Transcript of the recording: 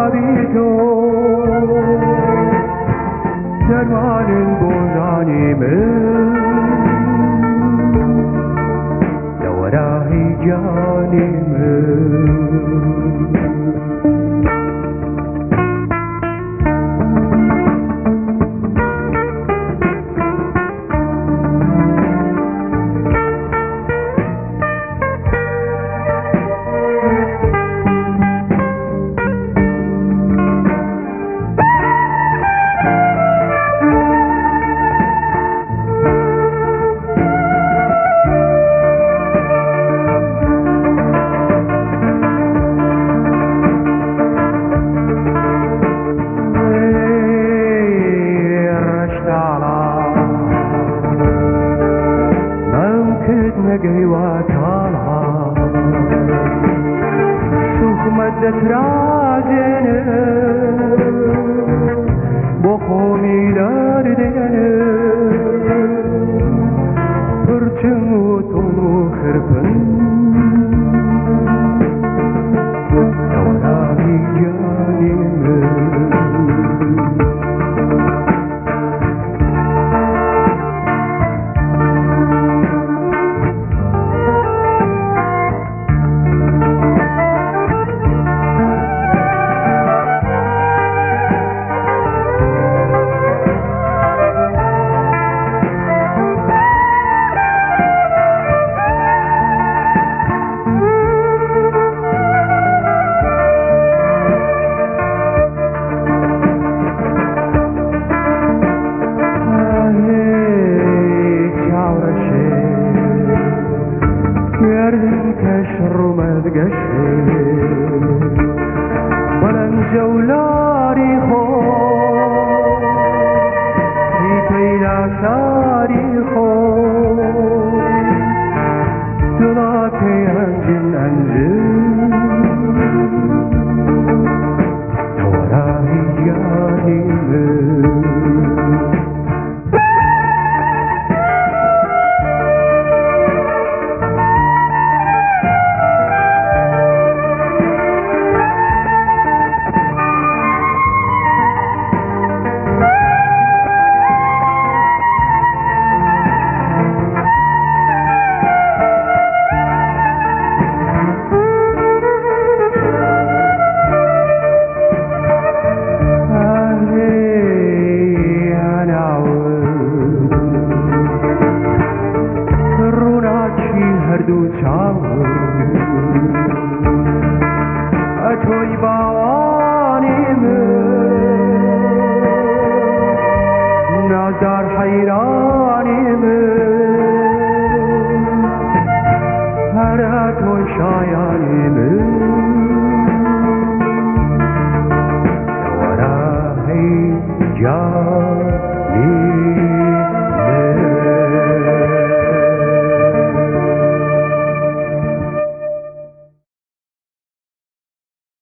بی تو درمان بودانی من دورای جانی من وتعالى سوق مدة راجنا بقومي داردنا برجموت وخربن دوراني جاني كشرمت قشي ولن جولاري خو هيتي لا ساري خو دلاتي انجن انجن توراهي جاني اتوی باوانی من نازدار حیرانی من هر اتوی شایانی من دوراهی جانی